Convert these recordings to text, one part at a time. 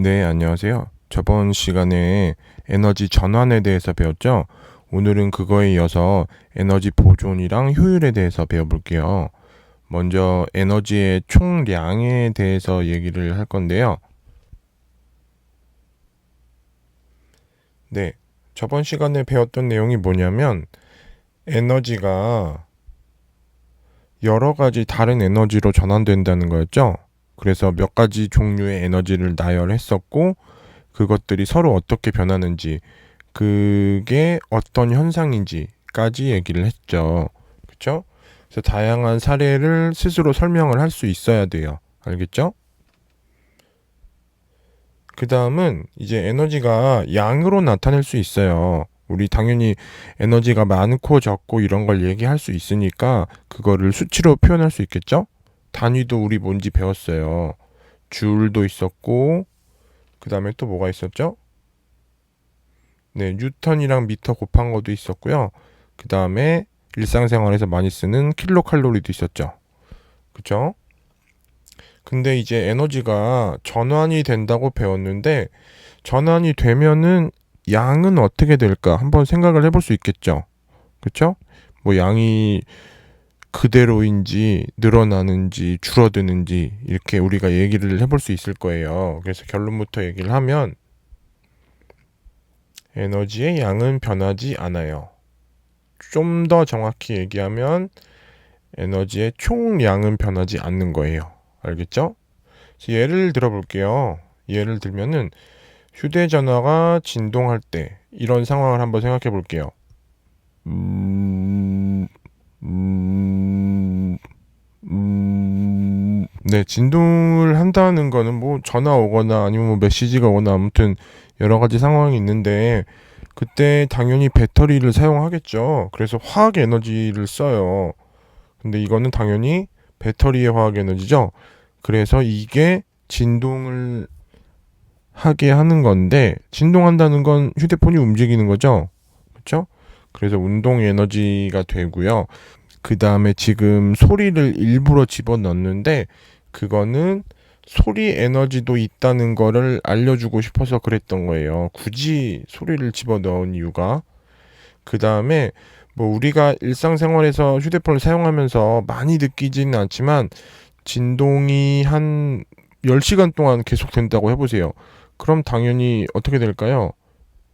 네, 안녕하세요. 저번 시간에 에너지 전환에 대해서 배웠죠? 오늘은 그거에 이어서 에너지 보존이랑 효율에 대해서 배워볼게요. 먼저 에너지의 총량에 대해서 얘기를 할 건데요. 네, 저번 시간에 배웠던 내용이 뭐냐면 에너지가 여러 가지 다른 에너지로 전환된다는 거였죠? 그래서 몇 가지 종류의 에너지를 나열했었고, 그것들이 서로 어떻게 변하는지, 그게 어떤 현상인지까지 얘기를 했죠. 그쵸? 그래서 다양한 사례를 스스로 설명을 할 수 있어야 돼요. 알겠죠? 그 다음은 이제 에너지가 양으로 나타낼 수 있어요. 우리 당연히 에너지가 많고 적고 이런 걸 얘기할 수 있으니까 그거를 수치로 표현할 수 있겠죠? 단위도 우리 뭔지 배웠어요. 줄도 있었고, 그 다음에 또 뭐가 있었죠? 네, 뉴턴이랑 미터 곱한 것도 있었고요. 그 다음에 일상생활에서 많이 쓰는 킬로칼로리도 있었죠. 그쵸? 근데 이제 에너지가 전환이 된다고 배웠는데, 전환이 되면은 양은 어떻게 될까? 한번 생각을 해볼 수 있겠죠. 그쵸? 뭐 양이 그대로인지 늘어나는지 줄어드는지 이렇게 우리가 얘기를 해볼 수 있을 거예요. 그래서 결론부터 얘기를 하면 에너지의 양은 변하지 않아요. 좀 더 정확히 얘기하면 에너지의 총량은 변하지 않는 거예요. 알겠죠? 예를 들어 볼게요. 예를 들면은 휴대전화가 진동할 때 이런 상황을 한번 생각해 볼게요. 네, 진동을 한다는 거는 뭐 전화 오거나 아니면 뭐 메시지가 오거나 아무튼 여러 가지 상황이 있는데 그때 당연히 배터리를 사용하겠죠. 그래서 화학 에너지를 써요. 근데 이거는 당연히 배터리의 화학 에너지죠. 그래서 이게 진동을 하게 하는 건데 진동한다는 건 휴대폰이 움직이는 거죠. 그렇죠? 그래서 운동 에너지가 되고요. 그 다음에 지금 소리를 일부러 집어넣는데 그거는 소리 에너지도 있다는 거를 알려주고 싶어서 그랬던 거예요. 굳이 소리를 집어넣은 이유가. 그 다음에 뭐 우리가 일상생활에서 휴대폰을 사용하면서 많이 느끼지는 않지만 진동이 한 10시간 동안 계속 된다고 해보세요. 그럼 당연히 어떻게 될까요?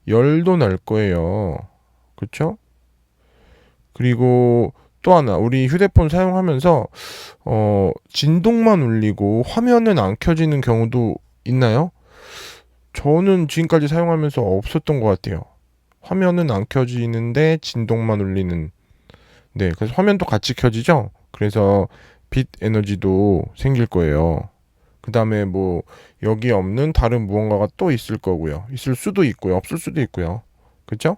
열도 날 거예요. 그쵸? 그리고 또 하나, 우리 휴대폰 사용하면서, 진동만 울리고 화면은 안 켜지는 경우도 있나요? 저는 지금까지 사용하면서 없었던 것 같아요. 화면은 안 켜지는데 진동만 울리는. 네, 그래서 화면도 같이 켜지죠? 그래서 빛 에너지도 생길 거예요. 그 다음에 뭐, 여기 없는 다른 무언가가 또 있을 거고요. 있을 수도 있고요. 없을 수도 있고요. 그쵸?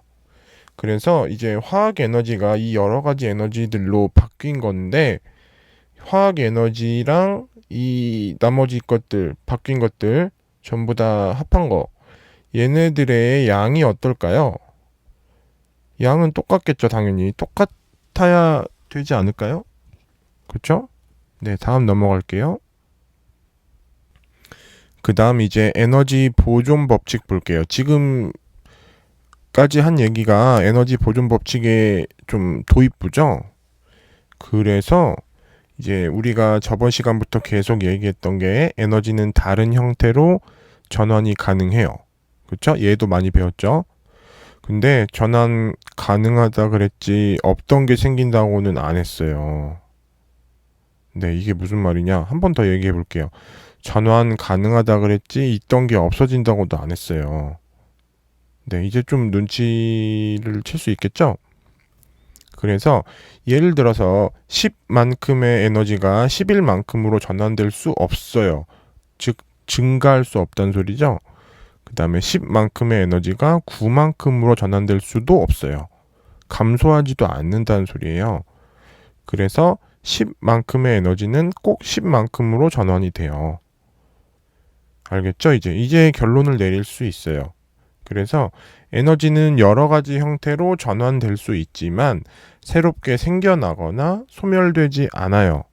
그래서 이제 화학 에너지가 이 여러 가지 에너지들로 바뀐 건데 화학 에너지랑 이 나머지 것들 바뀐 것들 전부 다 합한 거 얘네들의 양이 어떨까요? 양은 똑같겠죠, 당연히. 똑같아야 되지 않을까요? 그렇죠? 네, 다음 넘어갈게요. 그 다음 이제 에너지 보존 법칙 볼게요. 지금까지 한 얘기가 에너지 보존 법칙의 좀 도입부죠. 그래서 이제 우리가 저번 시간부터 계속 얘기했던 게 에너지는 다른 형태로 전환이 가능해요. 그쵸? 얘도 많이 배웠죠? 근데 전환 가능하다 그랬지 없던 게 생긴다고는 안 했어요. 네, 이게 무슨 말이냐? 한 번 더 얘기해 볼게요. 전환 가능하다 그랬지 있던 게 없어진다고도 안 했어요. 네, 이제 좀 눈치를 챌 수 있겠죠? 그래서 예를 들어서 10만큼의 에너지가 11만큼으로 전환될 수 없어요. 즉 증가할 수 없다는 소리죠. 그 다음에 10만큼의 에너지가 9만큼으로 전환될 수도 없어요. 감소하지도 않는다는 소리예요. 그래서 10만큼의 에너지는 꼭 10만큼으로 전환이 돼요. 알겠죠? 이제 결론을 내릴 수 있어요. 그래서 에너지는 여러 가지 형태로 전환될 수 있지만 새롭게 생겨나거나 소멸되지 않아요.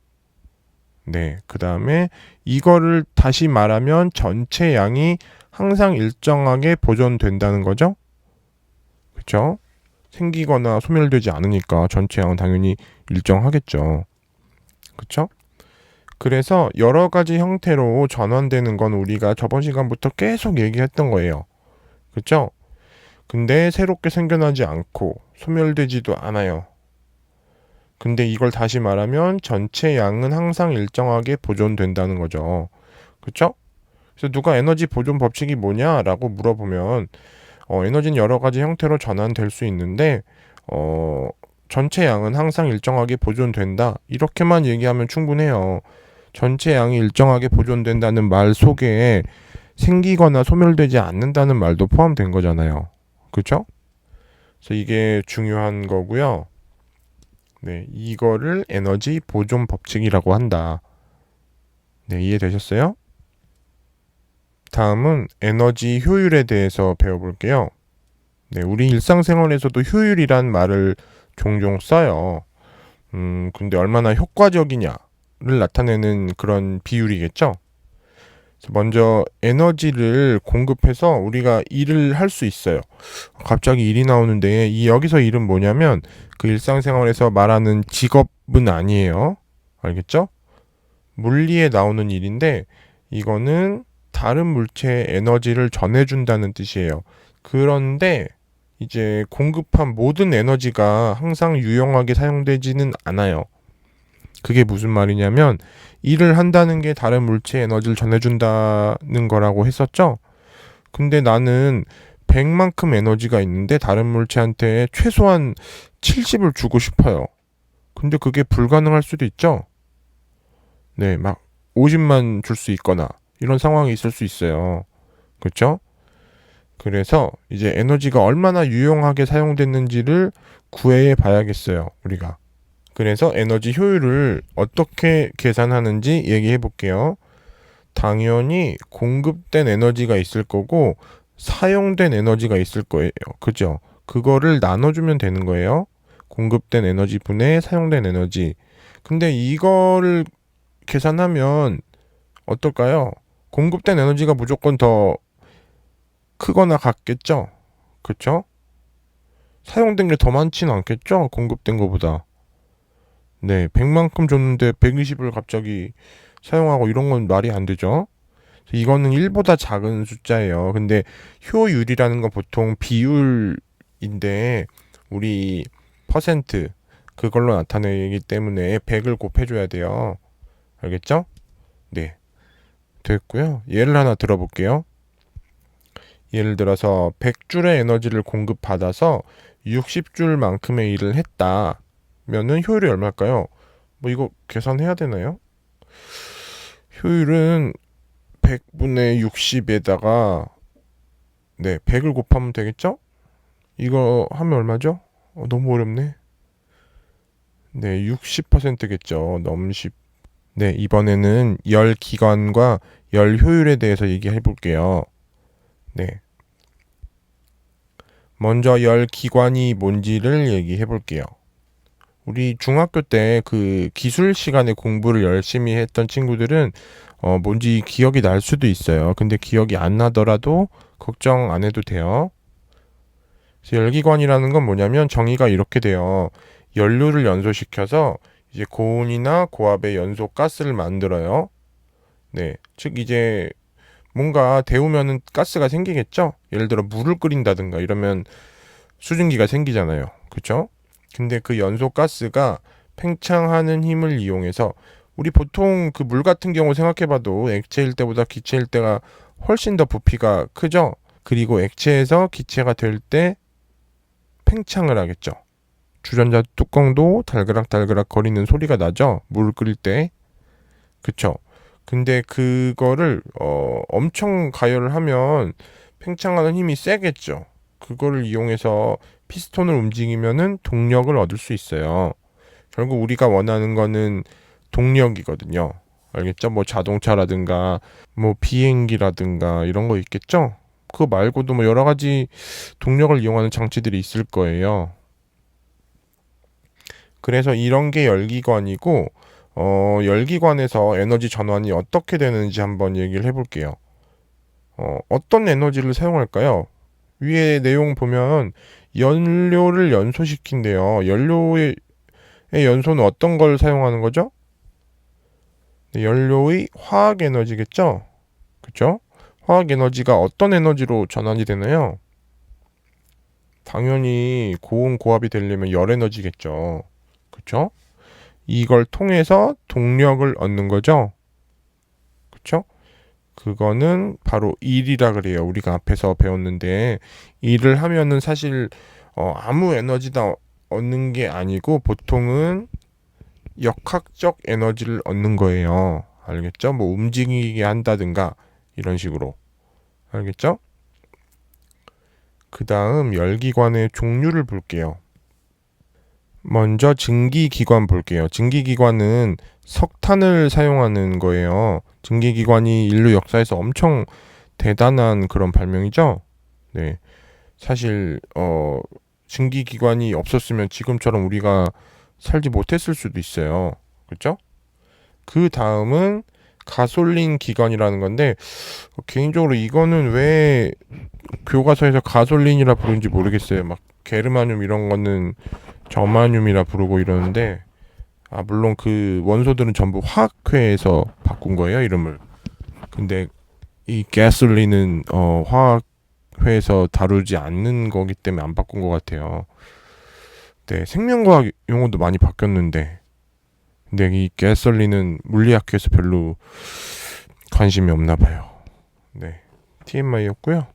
네. 그 다음에 이거를 다시 말하면 전체 양이 항상 일정하게 보존된다는 거죠. 그렇죠? 생기거나 소멸되지 않으니까 전체 양은 당연히 일정하겠죠. 그렇죠? 그래서 여러 가지 형태로 전환되는 건 우리가 저번 시간부터 계속 얘기했던 거예요. 그렇죠? 근데 새롭게 생겨나지 않고 소멸되지도 않아요. 근데 이걸 다시 말하면 전체 양은 항상 일정하게 보존된다는 거죠. 그렇죠? 그래서 누가 에너지 보존 법칙이 뭐냐라고 물어보면 에너지는 여러 가지 형태로 전환될 수 있는데 전체 양은 항상 일정하게 보존된다. 이렇게만 얘기하면 충분해요. 전체 양이 일정하게 보존된다는 말 속에 생기거나 소멸되지 않는다는 말도 포함된 거잖아요. 그렇죠? 그래서 이게 중요한 거고요. 네, 이거를 에너지 보존 법칙이라고 한다. 네, 이해되셨어요? 다음은 에너지 효율에 대해서 배워볼게요. 네, 우리 일상생활에서도 효율이란 말을 종종 써요. 근데 얼마나 효과적이냐를 나타내는 그런 비율이겠죠? 그래서 먼저 에너지를 공급해서 우리가 일을 할 수 있어요. 갑자기 일이 나오는데 이 여기서 일은 뭐냐면 그 일상생활에서 말하는 직업은 아니에요. 알겠죠? 물리에 나오는 일인데 이거는 다른 물체에 에너지를 전해준다는 뜻이에요. 그런데 이제 공급한 모든 에너지가 항상 유용하게 사용되지는 않아요. 그게 무슨 말이냐면 일을 한다는 게 다른 물체에 에너지를 전해준다는 거라고 했었죠. 근데 나는 100만큼 에너지가 있는데 다른 물체한테 최소한 70을 주고 싶어요. 근데 그게 불가능할 수도 있죠. 네, 막 50만 줄 수 있거나 이런 상황이 있을 수 있어요. 그렇죠? 그래서 이제 에너지가 얼마나 유용하게 사용됐는지를 구해해 봐야겠어요, 우리가. 그래서 에너지 효율을 어떻게 계산하는지 얘기해 볼게요. 당연히 공급된 에너지가 있을 거고 사용된 에너지가 있을 거예요. 그죠? 그거를 나눠주면 되는 거예요. 공급된 에너지 분의 사용된 에너지. 근데 이거를 계산하면 어떨까요? 공급된 에너지가 무조건 더 크거나 같겠죠? 그쵸? 사용된 게 더 많지는 않겠죠? 공급된 것보다. 네, 100만큼 줬는데 120을 갑자기 사용하고 이런 건 말이 안 되죠? 이거는 1보다 작은 숫자예요. 근데 효율이라는 건 보통 비율인데 우리 퍼센트 그걸로 나타내기 때문에 100을 곱해줘야 돼요. 알겠죠? 네, 됐고요. 예를 하나 들어볼게요. 예를 들어서 100줄의 에너지를 공급받아서 60줄만큼의 일을 했다. 면은 효율이 얼마일까요? 뭐 이거 계산해야 되나요? 효율은 100분의 60에다가 네, 100을 곱하면 되겠죠? 이거 하면 얼마죠? 너무 어렵네. 네, 60%겠죠. 너무 쉽. 네, 이번에는 열 기관과 열 효율에 대해서 얘기해 볼게요. 네. 먼저 열 기관이 뭔지를 얘기해 볼게요. 우리 중학교 때 그 기술 시간에 공부를 열심히 했던 친구들은 뭔지 기억이 날 수도 있어요. 근데 기억이 안 나더라도 걱정 안 해도 돼요. 그래서 열기관이라는 건 뭐냐면 정의가 이렇게 돼요. 연료를 연소시켜서 이제 고온이나 고압의 연소 가스를 만들어요. 네. 즉 이제 뭔가 데우면은 가스가 생기겠죠? 예를 들어 물을 끓인다든가 이러면 수증기가 생기잖아요. 그쵸? 근데 그 연소 가스가 팽창하는 힘을 이용해서 우리 보통 그 물 같은 경우 생각해봐도 액체일 때보다 기체일 때가 훨씬 더 부피가 크죠? 그리고 액체에서 기체가 될 때 팽창을 하겠죠. 주전자 뚜껑도 달그락달그락 거리는 소리가 나죠? 물을 끓일 때. 그쵸? 근데 그거를 엄청 가열을 하면 팽창하는 힘이 세겠죠. 그거를 이용해서 피스톤을 움직이면은 동력을 얻을 수 있어요. 결국 우리가 원하는 거는 동력이거든요. 알겠죠? 뭐 자동차라든가 뭐 비행기라든가 이런 거 있겠죠? 그거 말고도 뭐 여러 가지 동력을 이용하는 장치들이 있을 거예요. 그래서 이런 게 열기관이고 열기관에서 에너지 전환이 어떻게 되는지 한번 얘기를 해볼게요. 어떤 에너지를 사용할까요? 위에 내용 보면 연료를 연소시킨대요. 연료의 연소는 어떤 걸 사용하는 거죠? 네, 연료의 화학 에너지겠죠? 그쵸? 화학 에너지가 어떤 에너지로 전환이 되나요? 당연히 고온 고압이 되려면 열 에너지겠죠. 그쵸? 이걸 통해서 동력을 얻는 거죠. 그쵸? 그거는 바로 일이라 그래요. 우리가 앞에서 배웠는데 일을 하면은 사실 아무 에너지다 얻는 게 아니고 보통은 역학적 에너지를 얻는 거예요. 알겠죠? 뭐 움직이게 한다든가 이런 식으로. 알겠죠? 그 다음 열기관의 종류를 볼게요. 먼저 증기기관 볼게요. 증기기관은 석탄을 사용하는 거예요. 증기기관이 인류 역사에서 엄청 대단한 그런 발명이죠. 네. 사실 증기기관이 없었으면 지금처럼 우리가 살지 못했을 수도 있어요. 그렇죠? 그 다음은 가솔린 기관이라는 건데 개인적으로 이거는 왜 교과서에서 가솔린이라 부르는지 모르겠어요. 막 게르마늄 이런 거는 저마늄이라 부르고 이러는데 물론 그 원소들은 전부 화학회에서 바꾼 거예요, 이름을. 근데 이 가솔린은 화학회에서 다루지 않는 거기 때문에 안 바꾼 것 같아요. 네, 생명과학 용어도 많이 바뀌었는데 근데 이 가솔린은 물리학회에서 별로 관심이 없나 봐요. 네, TMI였고요.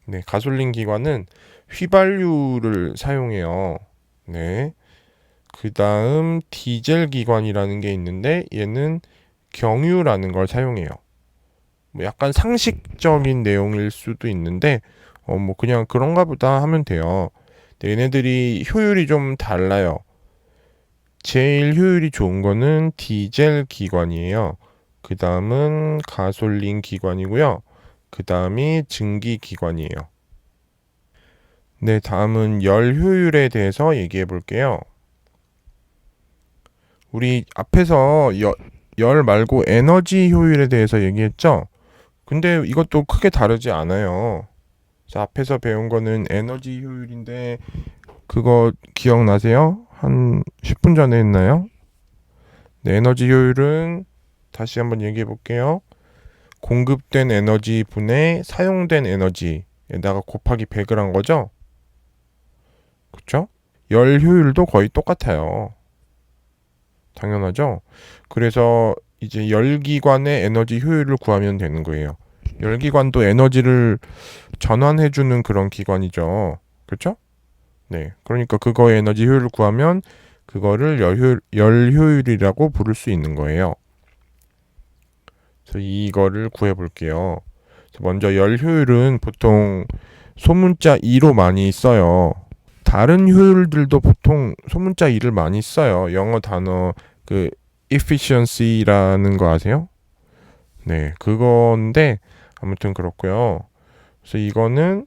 네, 가솔린 기관은 휘발유를 사용해요. 네. 그 다음 디젤 기관이라는 게 있는데 얘는 경유라는 걸 사용해요. 뭐 약간 상식적인 내용일 수도 있는데 뭐 그냥 그런가 보다 하면 돼요. 근데 얘네들이 효율이 좀 달라요. 제일 효율이 좋은 거는 디젤 기관이에요. 그 다음은 가솔린 기관이고요. 그 다음이 증기 기관이에요. 네, 다음은 열 효율에 대해서 얘기해 볼게요. 우리 앞에서 열 말고 에너지 효율에 대해서 얘기했죠? 근데 이것도 크게 다르지 않아요. 자, 앞에서 배운 거는 에너지 효율인데 그거 기억나세요? 한 10분 전에 했나요? 네, 에너지 효율은 다시 한번 얘기해 볼게요. 공급된 에너지 분의 사용된 에너지에다가 곱하기 100을 한 거죠? 그쵸? 열 효율도 거의 똑같아요. 당연하죠? 그래서 이제 열기관의 에너지 효율을 구하면 되는 거예요. 열기관도 에너지를 전환해주는 그런 기관이죠. 그렇죠? 네. 그러니까 그거의 에너지 효율을 구하면 그거를 열 효율이라고 부를 수 있는 거예요. 그래서 이거를 구해볼게요. 먼저 열 효율은 보통 소문자 2로 많이 써요. 다른 효율들도 보통 소문자 2를 많이 써요. 영어 단어 그 efficiency라는 거 아세요? 네, 그건데 아무튼 그렇고요. 그래서 이거는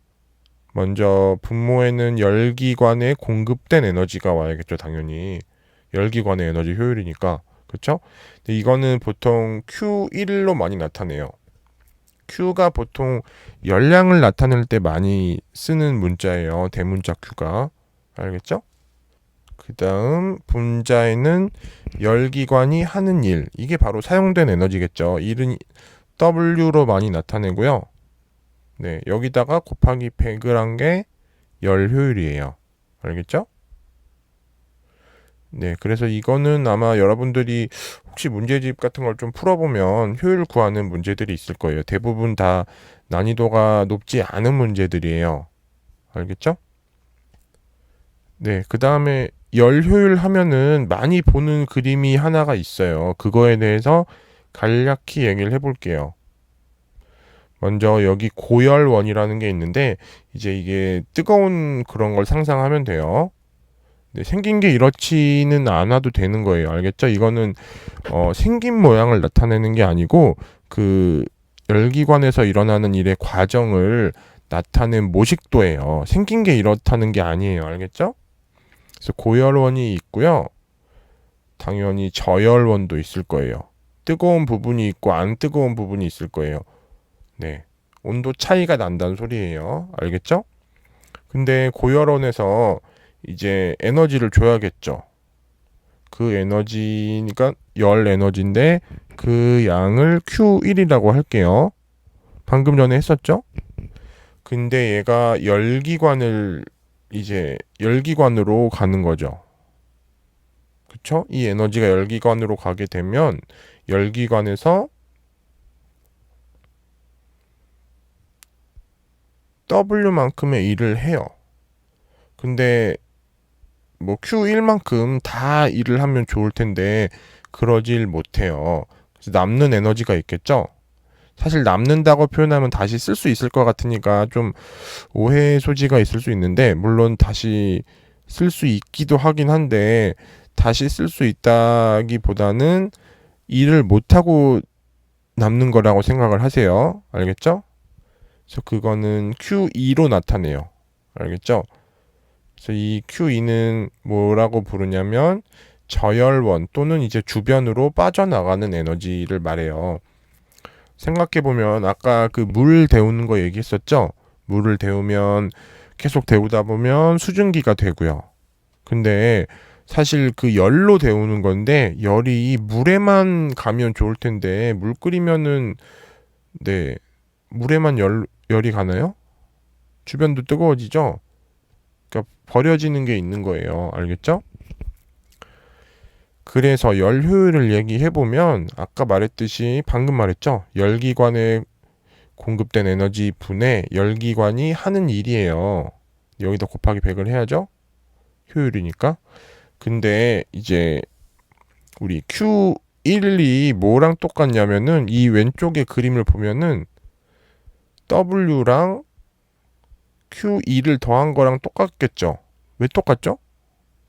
먼저 분모에는 열기관에 공급된 에너지가 와야겠죠, 당연히. 열기관의 에너지 효율이니까. 그렇죠? 근데 이거는 보통 Q1로 많이 나타내요. Q가 보통 열량을 나타낼 때 많이 쓰는 문자예요. 대문자 Q가. 알겠죠? 그 다음 분자에는 열기관이 하는 일. 이게 바로 사용된 에너지겠죠. 일은 W로 많이 나타내고요. 네, 여기다가 곱하기 100을 한 게 열 효율이에요. 알겠죠? 네, 그래서 이거는 아마 여러분들이 혹시 문제집 같은 걸 좀 풀어보면 효율 구하는 문제들이 있을 거예요. 대부분 다 난이도가 높지 않은 문제들이에요. 알겠죠? 네, 그 다음에 열 효율 하면은 많이 보는 그림이 하나가 있어요. 그거에 대해서 간략히 얘기를 해볼게요. 먼저 여기 고열원이라는 게 있는데 이제 이게 뜨거운 그런 걸 상상하면 돼요. 네, 생긴 게 이렇지는 않아도 되는 거예요. 알겠죠? 이거는 생긴 모양을 나타내는 게 아니고 그 열기관에서 일어나는 일의 과정을 나타낸 모식도예요. 생긴 게 이렇다는 게 아니에요. 알겠죠? 그래서 고열원이 있고요. 당연히 저열원도 있을 거예요. 뜨거운 부분이 있고 안 뜨거운 부분이 있을 거예요. 네. 온도 차이가 난다는 소리예요. 알겠죠? 근데 고열원에서 이제 에너지를 줘야겠죠. 그 에너지니까 열 에너지인데 그 양을 Q1이라고 할게요. 방금 전에 했었죠? 근데 얘가 열기관을 이제 열기관으로 가는 거죠. 그쵸? 이 에너지가 열기관으로 가게 되면 열기관에서 W만큼의 일을 해요. 근데 뭐 Q1만큼 다 일을 하면 좋을 텐데 그러질 못해요. 그래서 남는 에너지가 있겠죠? 사실 남는다고 표현하면 다시 쓸 수 있을 것 같으니까 좀 오해 소지가 있을 수 있는데 물론 다시 쓸 수 있기도 하긴 한데 다시 쓸 수 있다기보다는 일을 못하고 남는 거라고 생각을 하세요. 알겠죠? 그래서 그거는 Q2로 나타내요. 알겠죠? 그래서 이 Q2는 뭐라고 부르냐면 저열원 또는 이제 주변으로 빠져나가는 에너지를 말해요. 생각해보면 아까 그 물 데우는 거 얘기했었죠? 물을 데우면 계속 데우다 보면 수증기가 되고요. 근데 사실 그 열로 데우는 건데 열이 물에만 가면 좋을 텐데 물 끓이면은 네 물에만 열이 가나요? 주변도 뜨거워지죠? 그러니까 버려지는 게 있는 거예요. 알겠죠? 그래서 열 효율을 얘기해 보면 아까 말했듯이 방금 말했죠? 열기관에 공급된 에너지 분의 열기관이 하는 일이에요. 여기다 곱하기 100을 해야죠? 효율이니까. 근데 이제 우리 Q1이 뭐랑 똑같냐면은 이 왼쪽에 그림을 보면은 W랑 Q2를 더한 거랑 똑같겠죠? 왜 똑같죠?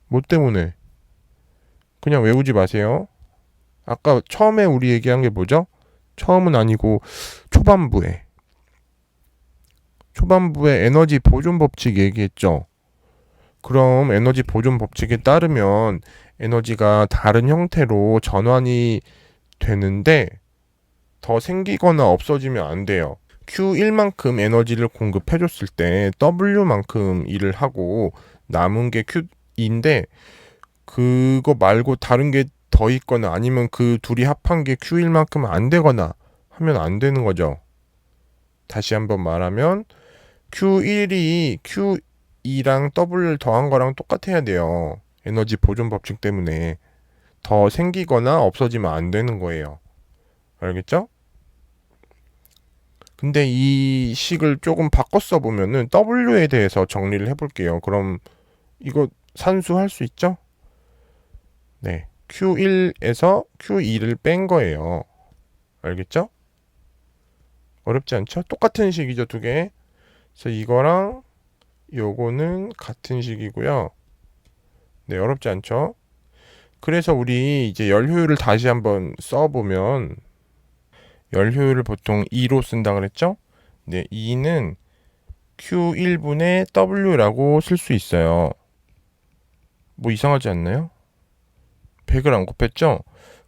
뭐 때문에? 그냥 외우지 마세요. 아까 처음에 우리 얘기한 게 뭐죠? 처음은 아니고 초반부에 에너지 보존 법칙 얘기했죠. 그럼 에너지 보존 법칙에 따르면 에너지가 다른 형태로 전환이 되는데 더 생기거나 없어지면 안 돼요. Q1만큼 에너지를 공급해줬을 때 W만큼 일을 하고 남은 게 Q2인데 그거 말고 다른 게 더 있거나 아니면 그 둘이 합한 게 Q1만큼 안 되거나 하면 안 되는 거죠. 다시 한번 말하면 Q1이 Q2랑 W를 더한 거랑 똑같아야 돼요. 에너지 보존 법칙 때문에 더 생기거나 없어지면 안 되는 거예요. 알겠죠? 근데 이 식을 조금 바꿔 써보면은 W에 대해서 정리를 해볼게요. 그럼 이거 산수할 수 있죠? 네. Q1에서 Q2를 뺀 거예요. 알겠죠? 어렵지 않죠? 똑같은 식이죠, 두 개. 그래서 이거랑 요거는 같은 식이고요. 네, 어렵지 않죠? 그래서 우리 이제 열 효율을 다시 한번 써보면 열 효율을 보통 2로 쓴다 그랬죠? 네, 2는 Q1분의 W라고 쓸 수 있어요. 뭐 이상하지 않나요? 100을 안 곱했죠?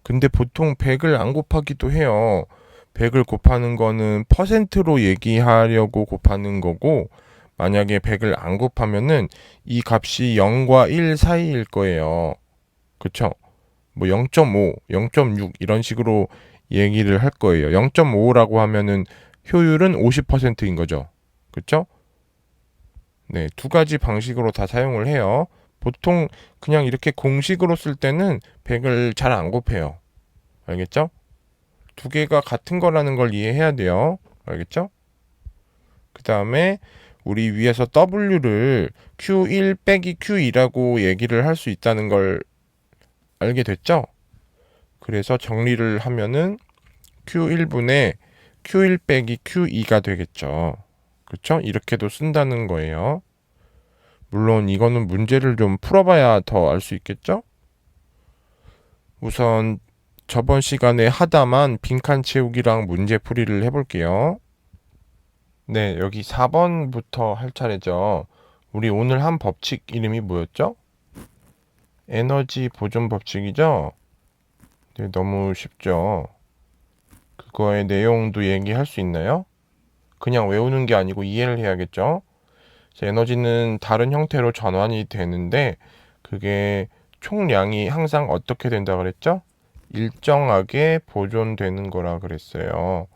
근데 보통 100을 안 곱하기도 해요. 100을 곱하는 거는 퍼센트로 얘기하려고 곱하는 거고 만약에 100을 안 곱하면은 이 값이 0과 1 사이일 거예요. 그쵸? 뭐 0.5, 0.6 이런 식으로 얘기를 할 거예요. 0.5라고 하면은 효율은 50%인 거죠. 그쵸? 네, 두 가지 방식으로 다 사용을 해요. 보통 그냥 이렇게 공식으로 쓸 때는 100을 잘 안 곱해요. 알겠죠? 두 개가 같은 거라는 걸 이해해야 돼요. 알겠죠? 그 다음에 우리 위에서 W를 Q1 빼기 Q2라고 얘기를 할 수 있다는 걸 알게 됐죠? 그래서 정리를 하면은 Q1분의 Q1 빼기 Q2가 되겠죠. 그쵸? 이렇게도 쓴다는 거예요. 물론 이거는 문제를 좀 풀어봐야 더 알 수 있겠죠? 우선 저번 시간에 하다만 빈칸 채우기랑 문제 풀이를 해볼게요. 네, 여기 4번부터 할 차례죠. 우리 오늘 한 법칙 이름이 뭐였죠? 에너지 보존 법칙이죠? 네, 너무 쉽죠? 그거의 내용도 얘기할 수 있나요? 그냥 외우는 게 아니고 이해를 해야겠죠. 에너지는 다른 형태로 전환이 되는데 그게 총량이 항상 어떻게 된다 그랬죠? 일정하게 보존되는 거라 그랬어요.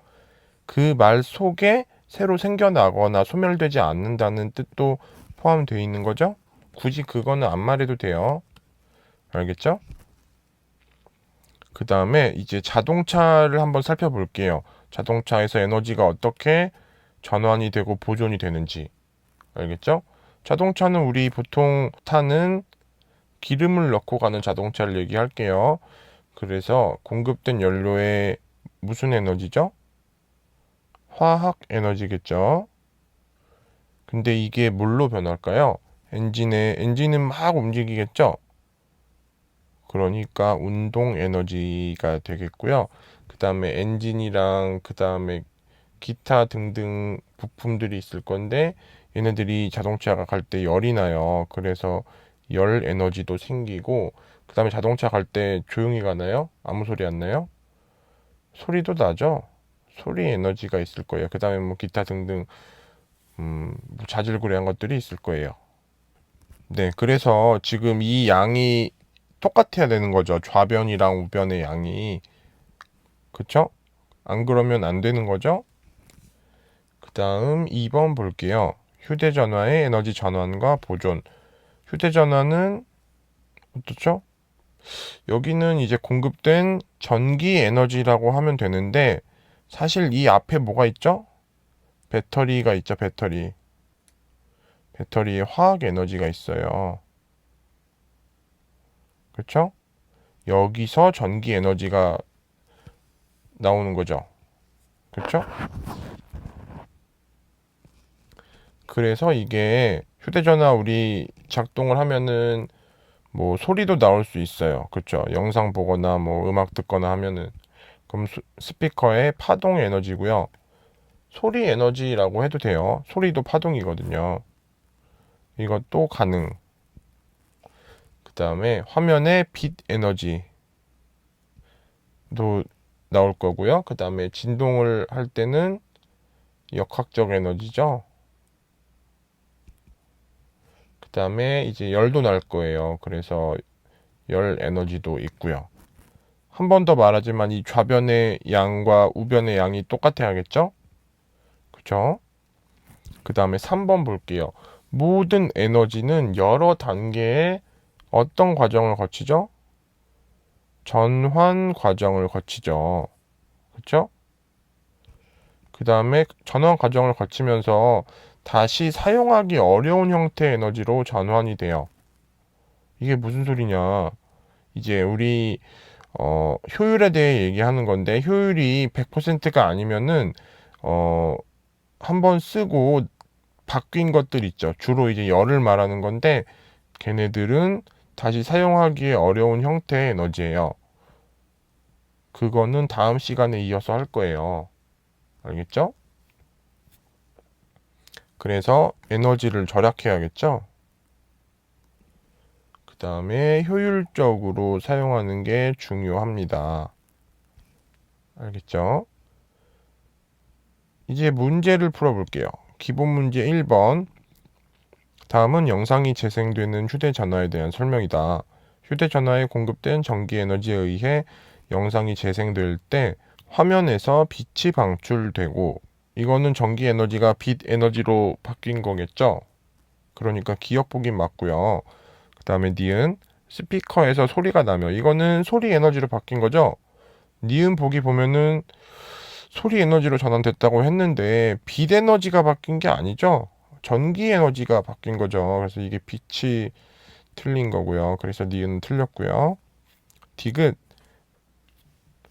그 말 속에 새로 생겨나거나 소멸되지 않는다는 뜻도 포함되어 있는 거죠? 굳이 그거는 안 말해도 돼요. 알겠죠? 그 다음에 이제 자동차를 한번 살펴볼게요. 자동차에서 에너지가 어떻게 전환이 되고 보존이 되는지. 알겠죠? 자동차는 우리 보통 타는 기름을 넣고 가는 자동차를 얘기할게요. 그래서 공급된 연료의 무슨 에너지죠? 화학 에너지겠죠? 근데 이게 뭘로 변할까요? 엔진은 막 움직이겠죠? 그러니까 운동 에너지가 되겠고요. 그 다음에 엔진이랑 그 다음에 기타 등등 부품들이 있을 건데 얘네들이 자동차가 갈 때 열이 나요. 그래서 열 에너지도 생기고 그 다음에 자동차 갈 때 조용히 가나요? 아무 소리 안 나요? 소리도 나죠? 소리 에너지가 있을 거예요. 그 다음에 뭐 기타 등등 뭐 자질구레한 것들이 있을 거예요. 네, 그래서 지금 이 양이 똑같아야 되는 거죠. 좌변이랑 우변의 양이. 그쵸? 안 그러면 안 되는 거죠. 그 다음 2번 볼게요. 휴대전화의 에너지 전환과 보존. 휴대전화는 어떻죠? 여기는 이제 공급된 전기 에너지라고 하면 되는데 사실 이 앞에 뭐가 있죠? 배터리가 있죠, 배터리. 배터리에 화학 에너지가 있어요. 그렇죠? 여기서 전기 에너지가 나오는 거죠. 그렇죠? 그래서 이게 휴대전화 우리 작동을 하면은 뭐 소리도 나올 수 있어요. 그렇죠? 영상 보거나 뭐 음악 듣거나 하면은 그럼 스피커의 파동 에너지고요. 소리 에너지라고 해도 돼요. 소리도 파동이거든요. 이것도 가능. 그 다음에 화면의 빛 에너지도 나올 거고요. 그 다음에 진동을 할 때는 역학적 에너지죠. 그 다음에 이제 열도 날 거예요. 그래서 열 에너지도 있고요. 한 번 더 말하지만 이 좌변의 양과 우변의 양이 똑같아야겠죠? 그쵸? 그 다음에 3번 볼게요. 모든 에너지는 여러 단계의 어떤 과정을 거치죠? 전환 과정을 거치죠. 그쵸? 그 다음에 전환 과정을 거치면서 다시 사용하기 어려운 형태의 에너지로 전환이 돼요. 이게 무슨 소리냐? 이제 우리 효율에 대해 얘기하는 건데 효율이 100%가 아니면은 한번 쓰고 바뀐 것들 있죠. 주로 이제 열을 말하는 건데 걔네들은 다시 사용하기에 어려운 형태의 에너지예요. 그거는 다음 시간에 이어서 할 거예요. 알겠죠? 그래서 에너지를 절약해야겠죠? 그 다음에 효율적으로 사용하는 게 중요합니다. 알겠죠? 이제 문제를 풀어볼게요. 기본 문제 1번. 다음은 영상이 재생되는 휴대전화에 대한 설명이다. 휴대전화에 공급된 전기 에너지에 의해 영상이 재생될 때 화면에서 빛이 방출되고 이거는 전기 에너지가 빛 에너지로 바뀐 거겠죠? 그러니까 기억보기 맞고요. 그 다음에 니은 스피커에서 소리가 나며 이거는 소리 에너지로 바뀐 거죠? 니은 보기 보면은 소리 에너지로 전환됐다고 했는데 빛 에너지가 바뀐 게 아니죠? 전기 에너지가 바뀐 거죠. 그래서 이게 빛이 틀린 거고요. 그래서 니은 틀렸고요. 디귿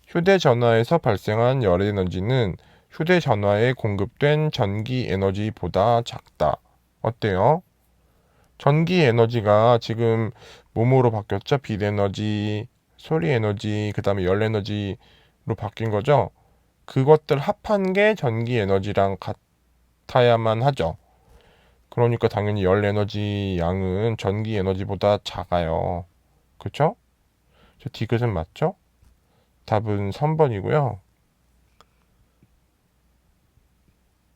휴대전화에서 발생한 열 에너지는 휴대전화에 공급된 전기 에너지보다 작다. 어때요? 전기 에너지가 지금 뭐뭐로 바뀌었죠? 빛 에너지, 소리 에너지, 그 다음에 열 에너지로 바뀐 거죠? 그것들 합한 게 전기 에너지랑 같아야만 하죠. 그러니까 당연히 열 에너지 양은 전기 에너지보다 작아요. 그쵸? 저 디귿은 맞죠? 답은 3번이고요.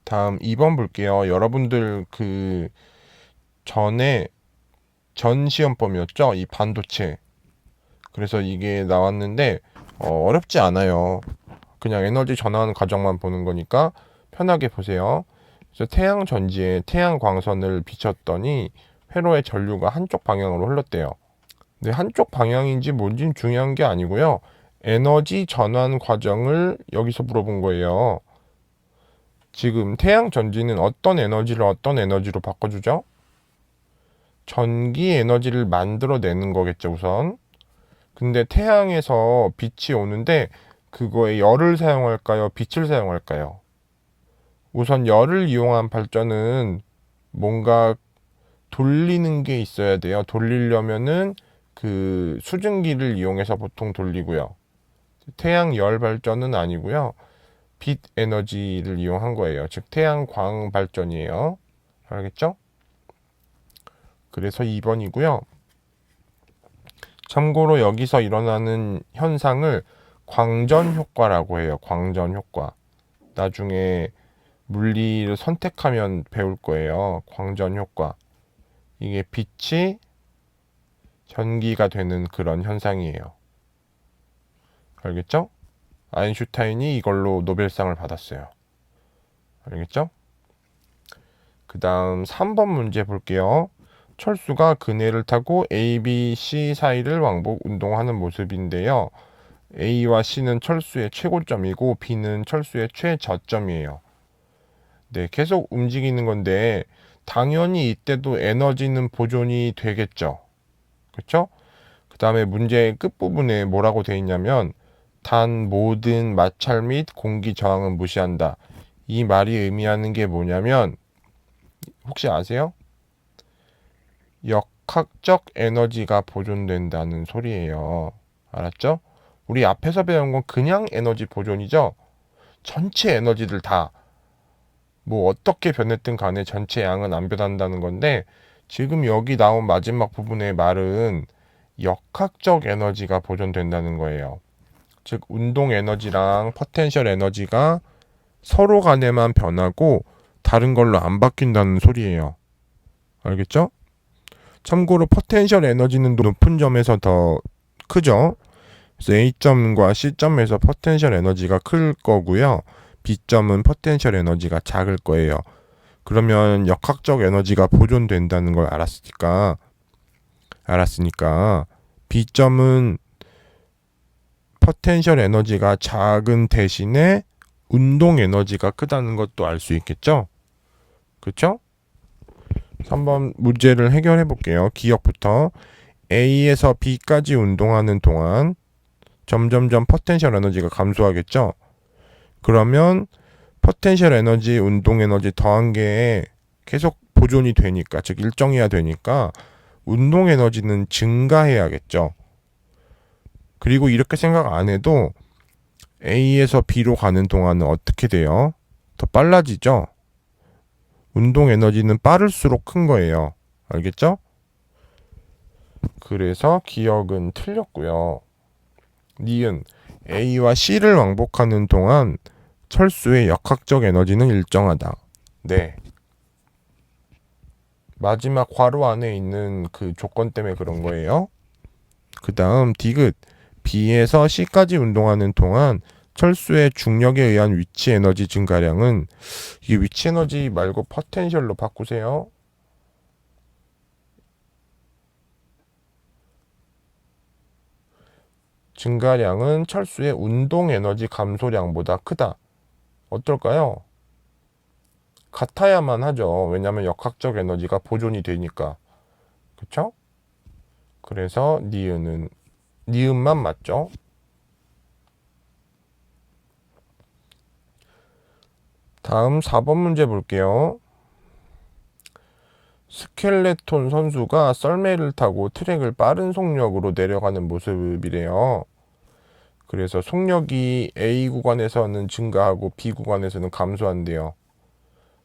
다음 2번 볼게요. 여러분들 그 전에 전 시험범이었죠? 이 반도체. 그래서 이게 나왔는데 어렵지 않아요. 그냥 에너지 전환 과정만 보는 거니까 편하게 보세요. 그래서 태양 전지에 태양 광선을 비췄더니 회로의 전류가 한쪽 방향으로 흘렀대요. 근데 한쪽 방향인지 뭔진 중요한 게 아니고요. 에너지 전환 과정을 여기서 물어본 거예요. 지금 태양 전지는 어떤 에너지를 어떤 에너지로 바꿔주죠? 전기 에너지를 만들어내는 거겠죠, 우선. 근데 태양에서 빛이 오는데 그거에 열을 사용할까요? 빛을 사용할까요? 우선 열을 이용한 발전은 뭔가 돌리는 게 있어야 돼요. 돌리려면은 그 수증기를 이용해서 보통 돌리고요. 태양 열 발전은 아니고요. 빛 에너지를 이용한 거예요. 즉 태양광 발전이에요. 알겠죠? 그래서 2번이고요. 참고로 여기서 일어나는 현상을 광전 효과라고 해요. 광전 효과. 나중에 물리를 선택하면 배울 거예요. 광전 효과. 이게 빛이 전기가 되는 그런 현상이에요. 알겠죠? 아인슈타인이 이걸로 노벨상을 받았어요. 알겠죠? 그 다음 3번 문제 볼게요. 철수가 그네를 타고 A, B, C 사이를 왕복 운동하는 모습인데요. A와 C는 철수의 최고점이고 B는 철수의 최저점이에요. 네, 계속 움직이는 건데 당연히 이때도 에너지는 보존이 되겠죠. 그렇죠? 그 다음에 문제 끝부분에 뭐라고 돼 있냐면 단 모든 마찰 및 공기 저항은 무시한다. 이 말이 의미하는 게 뭐냐면 혹시 아세요? 역학적 에너지가 보존된다는 소리예요. 알았죠? 우리 앞에서 배운 건 그냥 에너지 보존이죠. 전체 에너지들 다 뭐 어떻게 변했든 간에 전체 양은 안 변한다는 건데 지금 여기 나온 마지막 부분의 말은 역학적 에너지가 보존된다는 거예요. 즉 운동 에너지랑 포텐셜 에너지가 서로 간에만 변하고 다른 걸로 안 바뀐다는 소리예요. 알겠죠? 참고로 포텐셜 에너지는 높은 점에서 더 크죠. 그래서 A점과 C점에서 포텐셜 에너지가 클 거고요. B점은 포텐셜 에너지가 작을 거예요. 그러면 역학적 에너지가 보존된다는 걸 알았으니까 B점은 포텐셜 에너지가 작은 대신에 운동 에너지가 크다는 것도 알 수 있겠죠? 그렇죠? 3번 문제를 해결해 볼게요. 기억부터 A에서 B까지 운동하는 동안 점점점 포텐셜 에너지가 감소하겠죠? 그러면 포텐셜 에너지, 운동 에너지 더한 게 계속 보존이 되니까, 즉 일정해야 되니까 운동 에너지는 증가해야겠죠. 그리고 이렇게 생각 안 해도 A에서 B로 가는 동안은 어떻게 돼요? 더 빨라지죠? 운동 에너지는 빠를수록 큰 거예요. 알겠죠? 그래서 기억은 틀렸고요. 니은 A와 C를 왕복하는 동안 철수의 역학적 에너지는 일정하다. 네. 마지막 괄호 안에 있는 그 조건 때문에 그런 거예요. 그 다음 디귿 B에서 C까지 운동하는 동안 철수의 중력에 의한 위치 에너지 증가량은 이게 위치 에너지 말고 포텐셜로 바꾸세요. 증가량은 철수의 운동 에너지 감소량보다 크다. 어떨까요? 같아야만 하죠. 왜냐하면 역학적 에너지가 보존이 되니까. 그쵸? 그래서 니은만 맞죠? 다음 4번 문제 볼게요. 스켈레톤 선수가 썰매를 타고 트랙을 빠른 속력으로 내려가는 모습이래요. 그래서 속력이 A 구간에서는 증가하고 B 구간에서는 감소한대요.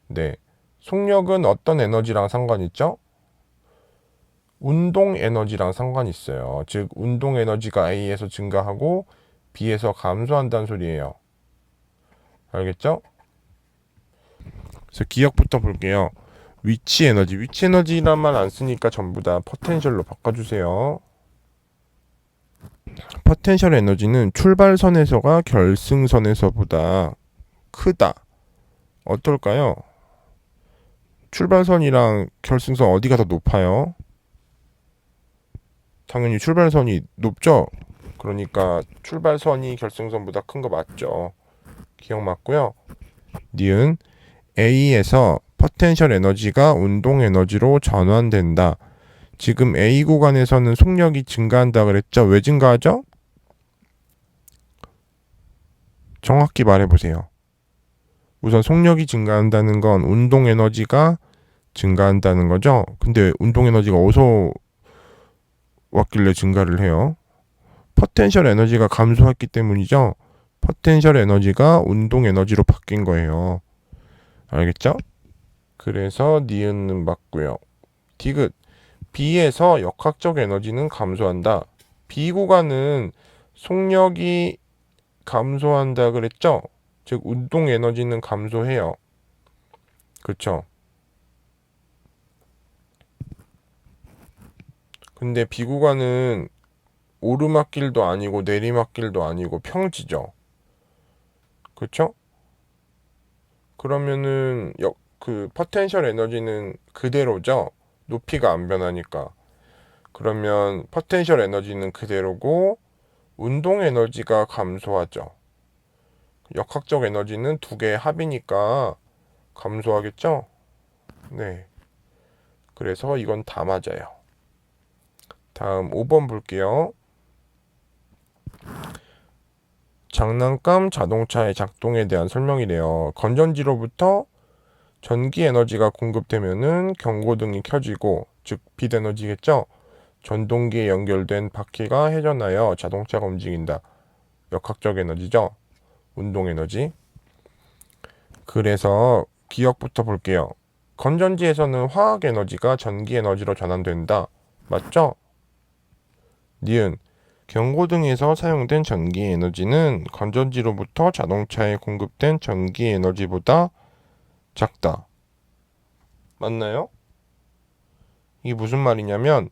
네. 속력은 어떤 에너지랑 상관 있죠? 운동 에너지랑 상관이 있어요. 즉 운동 에너지가 A에서 증가하고 B에서 감소한다는 소리예요. 알겠죠? 그래서 기억부터 볼게요. 위치 에너지, 위치 에너지란 말 안 쓰니까 전부 다 포텐셜로 바꿔주세요. 포텐셜 에너지는 출발선에서가 결승선에서보다 크다. 어떨까요? 출발선이랑 결승선 어디가 더 높아요? 당연히 출발선이 높죠? 그러니까 출발선이 결승선보다 큰 거 맞죠? 기억 맞고요. 니은 A에서 포텐셜 에너지가 운동 에너지로 전환된다. 지금 A 구간에서는 속력이 증가한다 그랬죠? 왜 증가하죠? 정확히 말해보세요. 우선 속력이 증가한다는 건 운동 에너지가 증가한다는 거죠. 근데 운동 에너지가 어디서 왔길래 증가를 해요? 포텐셜 에너지가 감소했기 때문이죠. 포텐셜 에너지가 운동 에너지로 바뀐 거예요. 알겠죠? 그래서 니은은 맞고요. 디귿 B에서 역학적 에너지는 감소한다. B 구간은 속력이 감소한다 그랬죠? 즉 운동 에너지는 감소해요. 그렇죠? 근데 B 구간은 오르막길도 아니고 내리막길도 아니고 평지죠. 그렇죠? 그러면은 그 포텐셜 에너지는 그대로죠. 높이가 안 변하니까. 그러면 포텐셜 에너지는 그대로고 운동 에너지가 감소하죠. 역학적 에너지는 두 개의 합이니까 감소하겠죠? 네. 그래서 이건 다 맞아요. 다음 5번 볼게요. 장난감 자동차의 작동에 대한 설명이래요. 건전지로부터 전기 에너지가 공급되면은 경고등이 켜지고, 즉 빛 에너지겠죠? 전동기에 연결된 바퀴가 회전하여 자동차가 움직인다. 역학적 에너지죠? 운동 에너지. 그래서 기억부터 볼게요. 건전지에서는 화학 에너지가 전기 에너지로 전환된다. 맞죠? 니은 경고등에서 사용된 전기 에너지는 건전지로부터 자동차에 공급된 전기 에너지보다 작다. 맞나요? 이게 무슨 말이냐면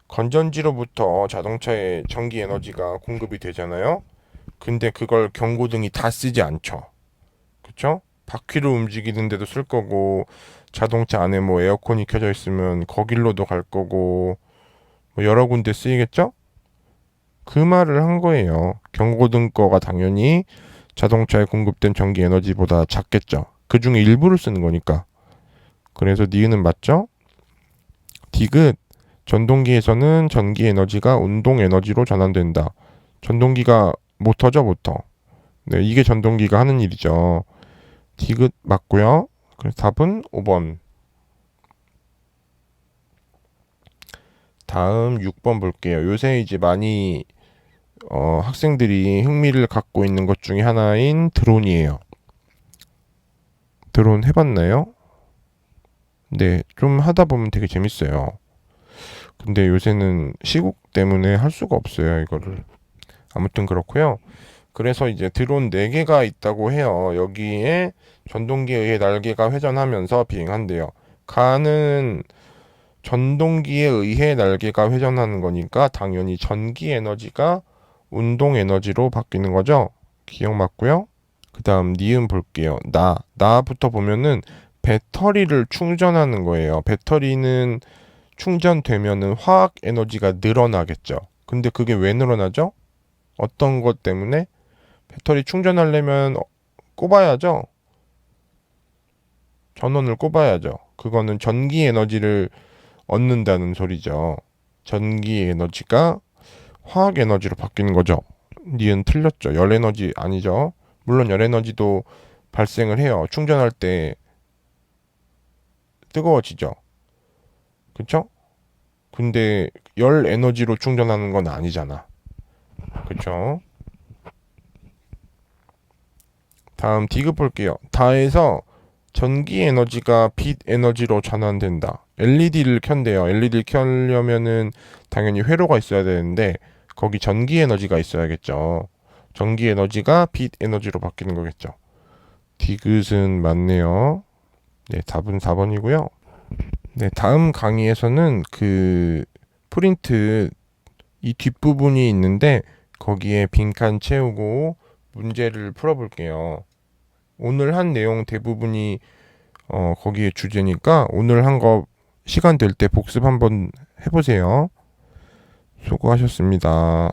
건전지로부터 자동차에 전기 에너지가 공급이 되잖아요. 근데 그걸 경고등이 다 쓰지 않죠. 그쵸? 바퀴를 움직이는데도 쓸 거고, 자동차 안에 뭐 에어컨이 켜져 있으면 거길로도 갈 거고, 뭐 여러 군데 쓰이겠죠? 그 말을 한 거예요. 경고등 거가 당연히 자동차에 공급된 전기 에너지보다 작겠죠. 그 중에 일부를 쓰는 거니까. 그래서 니은은 맞죠? 디귿 전동기에서는 전기 에너지가 운동 에너지로 전환된다. 전동기가 모터죠, 모터. 네, 이게 전동기가 하는 일이죠. 디귿 맞고요. 그래서 답은 5번. 다음 6번 볼게요. 요새 이제 많이 학생들이 흥미를 갖고 있는 것 중에 하나인 드론이에요. 드론 해봤나요? 네, 좀 하다 보면 되게 재밌어요. 근데 요새는 시국 때문에 할 수가 없어요, 이거를. 아무튼 그렇고요. 그래서 이제 드론 4개가 있다고 해요. 여기에 전동기에 의해 날개가 회전하면서 비행한대요. 가는 전동기에 의해 날개가 회전하는 거니까 당연히 전기 에너지가 운동 에너지로 바뀌는 거죠. 기억 맞고요. 그 다음 니은 볼게요. 나부터 보면은 배터리를 충전하는 거예요. 배터리는 충전되면은 화학 에너지가 늘어나겠죠. 근데 그게 왜 늘어나죠? 어떤 것 때문에? 배터리 충전하려면 꼽아야죠. 전원을 꼽아야죠. 그거는 전기 에너지를 얻는다는 소리죠. 전기 에너지가 화학 에너지로 바뀌는 거죠. 니은 틀렸죠. 열 에너지 아니죠. 물론 열 에너지도 발생을 해요. 충전할 때 뜨거워지죠. 그쵸? 근데 열 에너지로 충전하는 건 아니잖아. 그쵸? 다음 디귿 볼게요. 다에서 전기 에너지가 빛 에너지로 전환된다. LED를 켠대요. LED를 켜려면은 당연히 회로가 있어야 되는데 거기 전기 에너지가 있어야겠죠. 전기 에너지가 빛 에너지로 바뀌는 거겠죠. 디귿은 맞네요. 네, 답은 4번이고요. 네, 다음 강의에서는 그 프린트 이 뒷부분이 있는데 거기에 빈칸 채우고 문제를 풀어볼게요. 오늘 한 내용 대부분이 거기에 주제니까 오늘 한 거 시간 될 때 복습 한번 해보세요. 수고하셨습니다.